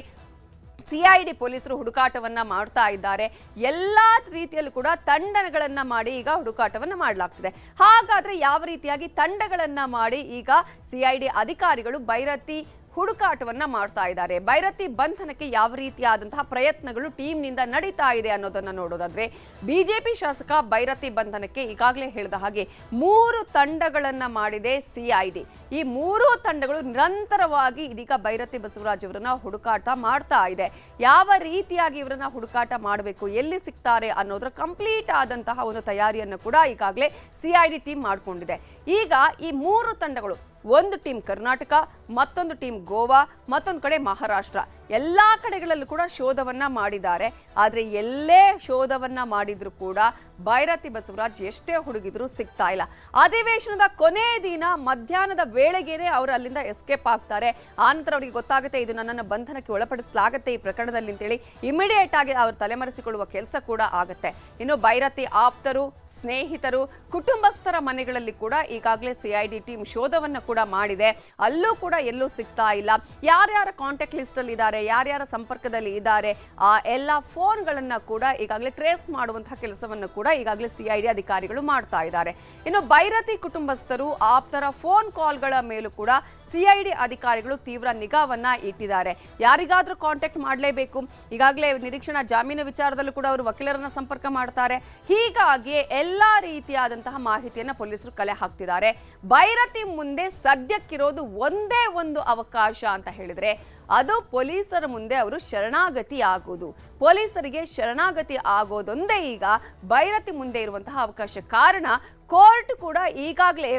ಸಿಐಡಿ ಪೊಲೀಸರು ಹುಡುಕಾಟವನ್ನ ಮಾಡ್ತಾ ಇದ್ದಾರೆ. ಎಲ್ಲಾ ರೀತಿಯಲ್ಲೂ ಕೂಡ ತಂಡಗಳನ್ನ ಮಾಡಿ ಈಗ ಹುಡುಕಾಟವನ್ನ ಮಾಡಲಾಗ್ತಿದೆ. ಹಾಗಾದ್ರೆ ಯಾವ ರೀತಿಯಾಗಿ ತಂಡಗಳನ್ನ ಮಾಡಿ ಈಗ ಸಿಐಡಿ ಅಧಿಕಾರಿಗಳು ಬೈರತಿ ಹುಡುಕಾಟವನ್ನ ಮಾಡ್ತಾ ಇದ್ದಾರೆ, ಬೈರತಿ ಬಂಧನಕ್ಕೆ ಯಾವ ರೀತಿಯಾದಂತಹ ಪ್ರಯತ್ನಗಳು ಟೀಮ್ನಿಂದ ನಡೀತಾ ಇದೆ ಅನ್ನೋದನ್ನ ನೋಡೋದಾದ್ರೆ, ಬಿಜೆಪಿ ಶಾಸಕ ಬೈರತಿ ಬಂಧನಕ್ಕೆ ಈಗಾಗಲೇ ಹೇಳಿದ ಹಾಗೆ 3 ತಂಡಗಳನ್ನ ಮಾಡಿದೆ ಸಿಐಡಿ. ಈ 3 ತಂಡಗಳು ನಿರಂತರವಾಗಿ ಇದೀಗ ಬೈರತಿ ಬಸವರಾಜ್ ಅವರನ್ನ ಹುಡುಕಾಟ ಮಾಡ್ತಾ ಇದೆ. ಯಾವ ರೀತಿಯಾಗಿ ಇವರನ್ನ ಹುಡುಕಾಟ ಮಾಡಬೇಕು, ಎಲ್ಲಿ ಸಿಗ್ತಾರೆ ಅನ್ನೋದ್ರ ಕಂಪ್ಲೀಟ್ ಆದಂತಹ ಒಂದು ತಯಾರಿಯನ್ನು ಕೂಡ ಈಗಾಗಲೇ ಸಿಐಡಿ ಟೀಮ್ ಮಾಡಿಕೊಂಡಿದೆ. ಈಗ ಈ 3 ತಂಡಗಳು, ಒಂದು ಟೀಮ್ ಕರ್ನಾಟಕ, ಮತ್ತೊಂದು ಟೀಮ್ ಗೋವಾ, ಮತ್ತೊಂದು ಕಡೆ ಮಹಾರಾಷ್ಟ್ರ, ಎಲ್ಲಾ ಕಡೆಗಳಲ್ಲೂ ಕೂಡ ಶೋಧವನ್ನ ಮಾಡಿದ್ದಾರೆ. ಆದ್ರೆ ಎಲ್ಲೇ ಶೋಧವನ್ನ ಮಾಡಿದ್ರು ಕೂಡ ಬೈರತಿ ಬಸವರಾಜ್ ಎಷ್ಟೇ ಹುಡುಗಿದ್ರು ಸಿಗ್ತಾ ಇಲ್ಲ. ಅಧಿವೇಶನದ ಕೊನೆ ದಿನ ಮಧ್ಯಾಹ್ನದ ವೇಳೆಗೇನೆ ಅವರು ಅಲ್ಲಿಂದ ಎಸ್ಕೇಪ್ ಆಗ್ತಾರೆ. ಆನಂತರ ಅವರಿಗೆ ಗೊತ್ತಾಗುತ್ತೆ ಇದು ನನ್ನನ್ನು ಬಂಧನಕ್ಕೆ ಒಳಪಡಿಸಲಾಗುತ್ತೆ ಈ ಪ್ರಕರಣದಲ್ಲಿ ಅಂತೇಳಿ ಇಮಿಡಿಯೇಟ್ ಆಗಿ ಅವರು ತಲೆಮರೆಸಿಕೊಳ್ಳುವ ಕೆಲಸ ಕೂಡ ಆಗುತ್ತೆ. ಇನ್ನು ಬೈರತಿ ಆಪ್ತರು, ಸ್ನೇಹಿತರು, ಕುಟುಂಬಸ್ಥರ ಮನೆಗಳಲ್ಲಿ ಕೂಡ ಈಗಾಗಲೇ ಸಿಐಡಿ ಟೀಮ್ ಶೋಧವನ್ನ ಕೂಡ ಮಾಡಿದೆ. ಅಲ್ಲೂ ಕೂಡ ಎಲ್ಲೂ ಸಿಗ್ತಾ ಇಲ್ಲ. ಯಾರ್ಯಾರ ಕಾಂಟ್ಯಾಕ್ಟ್ ಲಿಸ್ಟ್ ಅಲ್ಲಿ ಇದ್ದಾರೆ, ಯಾರ್ಯಾರ ಸಂಪರ್ಕದಲ್ಲಿ ಇದ್ದಾರೆ, ಆ ಎಲ್ಲ ಫೋನ್ಗಳನ್ನ ಕೂಡ ಈಗಾಗಲೇ ಟ್ರೇಸ್ ಮಾಡುವಂತಹ ಕೆಲಸವನ್ನು ಕೂಡ ಈಗಾಗಲೇ ಸಿಐಡಿ ಅಧಿಕಾರಿಗಳು ಮಾಡ್ತಾ ಇದ್ದಾರೆ. ಇನ್ನು ಬೈರತಿ ಕುಟುಂಬಸ್ಥರು, ಆಪ್ತರ ಫೋನ್ ಕಾಲ್ಗಳ ಮೇಲೂ ಕೂಡ ಸಿಐಡಿ ಅಧಿಕಾರಿಗಳು ತೀವ್ರ ನಿಗಾವನ್ನ ಇಟ್ಟಿದ್ದಾರೆ. ಯಾರಿಗಾದ್ರೂ ಕಾಂಟ್ಯಾಕ್ಟ್ ಮಾಡಲೇಬೇಕು. ಈಗಾಗಲೇ ನಿರೀಕ್ಷಣಾ ಜಾಮೀನು ವಿಚಾರದಲ್ಲೂ ಕೂಡ ಅವರು ವಕೀಲರನ್ನ ಸಂಪರ್ಕ ಮಾಡ್ತಾರೆ. ಹೀಗಾಗಿ ಎಲ್ಲಾ ರೀತಿಯಾದಂತಹ ಮಾಹಿತಿಯನ್ನ ಪೊಲೀಸರು ಕಲೆ ಹಾಕ್ತಿದ್ದಾರೆ. ಬೈರತಿ ಮುಂದೆ ಸದ್ಯಕ್ಕಿರೋದು ಒಂದೇ ಒಂದು ಅವಕಾಶ ಅಂತ ಹೇಳಿದ್ರೆ ಅದು ಪೊಲೀಸರ ಮುಂದೆ ಅವರು ಶರಣಾಗತಿ ಆಗೋದು. ಪೊಲೀಸರಿಗೆ ಶರಣಾಗತಿ ಆಗೋದೊಂದೇ ಈಗ ಬೈರತಿ ಮುಂದೆ ಇರುವಂತಹ ಅವಕಾಶ. ಕಾರಣ ಕೋರ್ಟ್ ಕೂಡ ಈಗಾಗಲೇ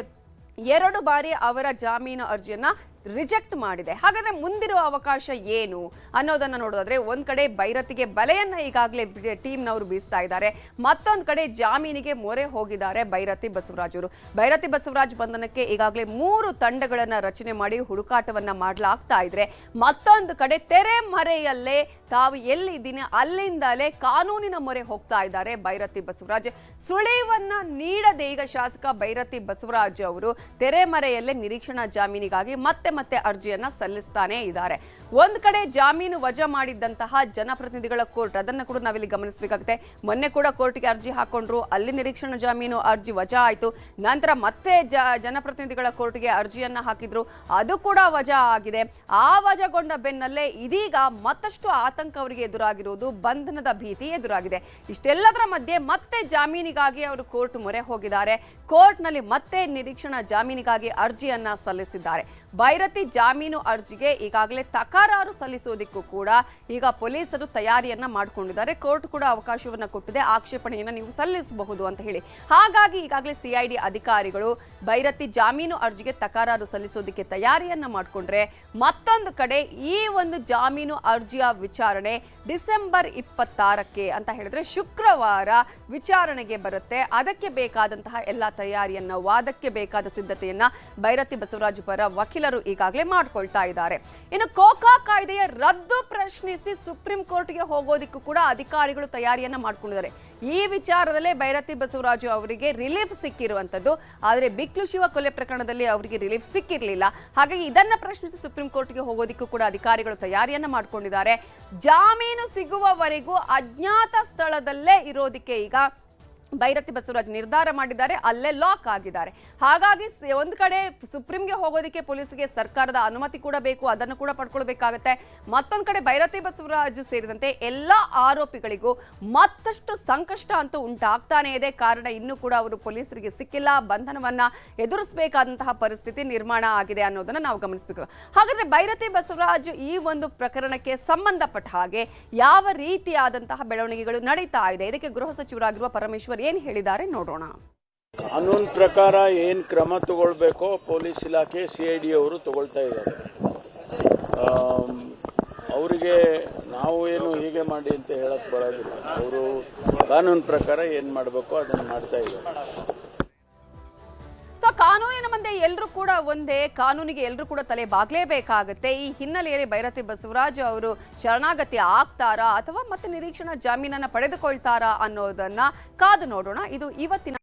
2 ಬಾರಿ ಅವರ ಜಾಮೀನು ಅರ್ಜಿಯನ್ನ ರಿಜೆಕ್ಟ್ ಮಾಡಿದೆ. ಹಾಗಾದ್ರೆ ಮುಂದಿರುವ ಅವಕಾಶ ಏನು ಅನ್ನೋದನ್ನ ನೋಡೋದಾದ್ರೆ ಒಂದ್ ಕಡೆ ಭೈರತಿಗೆ ಬಲೆಯನ್ನ ಈಗಾಗಲೇ ಟೀಮ್ನವರು ಬೀಸ್ತಾ ಇದ್ದಾರೆ, ಮತ್ತೊಂದ್ ಕಡೆ ಜಾಮೀನಿಗೆ ಮೊರೆ ಹೋಗಿದ್ದಾರೆ ಭೈರತಿ ಬಸವರಾಜ್ ಅವರು. ಭೈರತಿ ಬಸವರಾಜ್ ಬಂಧನಕ್ಕೆ ಈಗಾಗಲೇ 3 ತಂಡಗಳನ್ನ ರಚನೆ ಮಾಡಿ ಹುಡುಕಾಟವನ್ನ ಮಾಡಲಾಗ್ತಾ ಇದ್ರೆ, ಮತ್ತೊಂದು ಕಡೆ ತೆರೆ ಮರೆಯಲ್ಲೇ ತಾವು ಎಲ್ಲಿದ್ದೀನಿ ಅಲ್ಲಿಂದಲೇ ಕಾನೂನಿನ ಮೊರೆ ಹೋಗ್ತಾ ಇದ್ದಾರೆ ಭೈರತಿ ಬಸವರಾಜ್. ಸುಳಿವನ್ನ ನೀಡದೆ ಈಗ ಶಾಸಕ ಭೈರತಿ ಬಸವರಾಜ್ ಅವರು ತೆರೆಮರೆಯಲ್ಲೇ ನಿರೀಕ್ಷಣಾ ಜಾಮೀನಿಗಾಗಿ ಮತ್ತೆ ಅರ್ಜಿಯನ್ನ ಸಲ್ಲಿಸ್ತಾನೆ ಇದ್ದಾರೆ. ಒಂದ್ ಕಡೆ ಜಾಮೀನು ವಜಾ ಮಾಡಿದ್ದಂತಹ ಜನಪ್ರತಿನಿಧಿಗಳ ಕೋರ್ಟ್, ಅದನ್ನ ಕೂಡ ನಾವಿಲ್ಲಿ ಗಮನಿಸಬೇಕಾಗುತ್ತೆ. ಮೊನ್ನೆ ಕೂಡ ಕೋರ್ಟ್ಗೆ ಅರ್ಜಿ ಹಾಕೊಂಡ್ರು, ಅಲ್ಲಿ ನಿರೀಕ್ಷಣಾ ಜಾಮೀನು ಅರ್ಜಿ ವಜಾ ಆಯ್ತು. ನಂತರ ಮತ್ತೆ ಜನಪ್ರತಿನಿಧಿಗಳ ಕೋರ್ಟ್ಗೆ ಅರ್ಜಿಯನ್ನ ಹಾಕಿದ್ರು, ಅದು ಕೂಡ ವಜಾ ಆಗಿದೆ. ಆ ವಜಾಗೊಂಡ ಬೆನ್ನಲ್ಲೇ ಇದೀಗ ಮತ್ತಷ್ಟು ಆತಂಕ ಅವರಿಗೆ ಎದುರಾಗಿರುವುದು, ಬಂಧನದ ಭೀತಿ ಎದುರಾಗಿದೆ. ಇಷ್ಟೆಲ್ಲದರ ಮಧ್ಯೆ ಮತ್ತೆ ಜಾಮೀನಿಗಾಗಿ ಅವರು ಕೋರ್ಟ್ ಮೊರೆ ಹೋಗಿದ್ದಾರೆ. ಕೋರ್ಟ್ನಲ್ಲಿ ಮತ್ತೆ ನಿರೀಕ್ಷಣಾ ಜಾಮೀನಿಗಾಗಿ ಅರ್ಜಿಯನ್ನ ಸಲ್ಲಿಸಿದ್ದಾರೆ. ಭೈರತಿ ಜಾಮೀನು ಅರ್ಜಿಗೆ ಈಗಾಗಲೇ ತಕರಾರು ಸಲ್ಲಿಸೋದಕ್ಕೂ ಕೂಡ ಈಗ ಪೊಲೀಸರು ತಯಾರಿಯನ್ನ ಮಾಡಿಕೊಂಡಿದ್ದಾರೆ. ಕೋರ್ಟ್ ಕೂಡ ಅವಕಾಶವನ್ನ ಕೊಟ್ಟಿದೆ, ಆಕ್ಷೇಪಣೆಯನ್ನ ನೀವು ಸಲ್ಲಿಸಬಹುದು ಅಂತ ಹೇಳಿ. ಹಾಗಾಗಿ ಈಗಾಗಲೇ ಸಿಐಡಿ ಅಧಿಕಾರಿಗಳು ಭೈರತಿ ಜಾಮೀನು ಅರ್ಜಿಗೆ ತಕರಾರು ಸಲ್ಲಿಸೋದಕ್ಕೆ ತಯಾರಿಯನ್ನ ಮಾಡಿಕೊಂಡ್ರೆ, ಮತ್ತೊಂದು ಕಡೆ ಈ ಒಂದು ಜಾಮೀನು ಅರ್ಜಿಯ ವಿಚಾರಣೆ ಡಿಸೆಂಬರ್ 26ಕ್ಕೆ ಅಂತ ಹೇಳಿದ್ರೆ ಶುಕ್ರವಾರ ವಿಚಾರಣೆಗೆ ಬರುತ್ತೆ. ಅದಕ್ಕೆ ಬೇಕಾದಂತಹ ಎಲ್ಲ ತಯಾರಿಯನ್ನ, ವಾದಕ್ಕೆ ಬೇಕಾದ ಸಿದ್ಧತೆಯನ್ನ ಭೈರತಿ ಬಸವರಾಜ್ ಪರ ವಕೀಲರು ಈಗಾಗಲೇ ಮಾಡ್ಕೊಳ್ತಾ ಇದ್ದಾರೆ. ಇನ್ನು ಕೋಕಾ ಕಾಯ್ದೆಯ ರದ್ದು ಪ್ರಶ್ನಿಸಿ ಸುಪ್ರೀಂ ಕೋರ್ಟ್ಗೆ ಹೋಗೋದಿಕ್ಕೂ ಕೂಡ ಅಧಿಕಾರಿಗಳು ತಯಾರಿಯನ್ನ ಮಾಡ್ಕೊಂಡಿದ್ದಾರೆ. ಈ ವಿಚಾರದಲ್ಲೇ ಭೈರತಿ ಬಸವರಾಜು ಅವರಿಗೆ ರಿಲೀಫ್ ಸಿಕ್ಕಿರುವಂತದ್ದು. ಆದರೆ ಬಿಕ್ಲು ಶಿವ ಕೊಲೆ ಪ್ರಕರಣದಲ್ಲಿ ಅವರಿಗೆ ರಿಲೀಫ್ ಸಿಕ್ಕಿರಲಿಲ್ಲ. ಹಾಗಾಗಿ ಇದನ್ನ ಪ್ರಶ್ನಿಸಿ ಸುಪ್ರೀಂ ಕೋರ್ಟ್ಗೆ ಹೋಗೋದಿಕ್ಕೂ ಕೂಡ ಅಧಿಕಾರಿಗಳು ತಯಾರಿಯನ್ನ ಮಾಡ್ಕೊಂಡಿದ್ದಾರೆ. ಜಾಮೀನು ಸಿಗುವವರೆಗೂ ಅಜ್ಞಾತ ಸ್ಥಳದಲ್ಲೇ ಇರೋದಿಕ್ಕೆ ಈಗ ಭೈರತಿ ಬಸವರಾಜ್ ನಿರ್ಧಾರ ಮಾಡಿದ್ದಾರೆ, ಅಲ್ಲೇ ಲಾಕ್ ಆಗಿದ್ದಾರೆ. ಹಾಗಾಗಿ ಒಂದು ಕಡೆ ಸುಪ್ರೀಂಗೆ ಹೋಗೋದಕ್ಕೆ ಪೊಲೀಸರಿಗೆ ಸರ್ಕಾರದ ಅನುಮತಿ ಕೂಡ ಬೇಕು, ಅದನ್ನು ಕೂಡ ಪಡ್ಕೊಳ್ಬೇಕಾಗತ್ತೆ. ಮತ್ತೊಂದು ಕಡೆ ಭೈರತಿ ಬಸವರಾಜ್ ಸೇರಿದಂತೆ ಎಲ್ಲಾ ಆರೋಪಿಗಳಿಗೂ ಮತ್ತಷ್ಟು ಸಂಕಷ್ಟ ಅಂತೂ ಉಂಟಾಗ್ತಾನೆ ಇದೆ. ಕಾರಣ ಇನ್ನೂ ಕೂಡ ಅವರು ಪೊಲೀಸರಿಗೆ ಸಿಕ್ಕಿಲ್ಲ, ಬಂಧನವನ್ನ ಎದುರಿಸಬೇಕಾದಂತಹ ಪರಿಸ್ಥಿತಿ ನಿರ್ಮಾಣ ಆಗಿದೆ ಅನ್ನೋದನ್ನ ನಾವು ಗಮನಿಸಬೇಕು. ಹಾಗಾದ್ರೆ ಭೈರತಿ ಬಸವರಾಜ್ ಈ ಒಂದು ಪ್ರಕರಣಕ್ಕೆ ಸಂಬಂಧಪಟ್ಟ ಹಾಗೆ ಯಾವ ರೀತಿಯಾದಂತಹ ಬೆಳವಣಿಗೆಗಳು ನಡೀತಾ ಇದೆ, ಇದಕ್ಕೆ ಗೃಹ ಸಚಿವರಾಗಿರುವ ಪರಮೇಶ್ವರ್ ಏನ್ ಹೇಳಿದ್ದಾರೆ ನೋಡೋಣ.
ಕಾನೂನು ಪ್ರಕಾರ ಏನ್ ಕ್ರಮ ತಗೊಳ್ಬೇಕೋ ಪೊಲೀಸ್ ಇಲಾಖೆ ಸಿಐಡಿ ಅವರು ತಗೊಳ್ತಾ ಇದ್ದಾರೆ. ಅವರಿಗೆ ನಾವು ಏನು ಹೀಗೆ ಮಾಡಿ ಅಂತ ಹೇಳಕ್ ಬರೋದಿಲ್ಲ. ಅವರು ಕಾನೂನು ಪ್ರಕಾರ ಏನ್ ಮಾಡಬೇಕೋ ಅದನ್ನ ಮಾಡ್ತಾ ಇದ್ದಾರೆ.
ಸೊ ಕಾನೂನಿನ ಮುಂದೆ ಎಲ್ಲರೂ ಕೂಡ ಒಂದೇ, ಕಾನೂನಿಗೆ ಎಲ್ಲರೂ ಕೂಡ ತಲೆ ಬಾಗ್ಲೇಬೇಕಾಗತ್ತೆ. ಈ ಹಿನ್ನೆಲೆಯಲ್ಲಿ ಭೈರತಿ ಬಸವರಾಜ್ ಅವರು ಶರಣಾಗತಿ ಆಗ್ತಾರಾ ಅಥವಾ ಮತ್ತೆ ನಿರೀಕ್ಷಣಾ ಜಾಮೀನನ್ನ ಪಡೆದುಕೊಳ್ತಾರಾ ಅನ್ನೋದನ್ನ ಕಾದು ನೋಡೋಣ. ಇದು ಇವತ್ತಿನ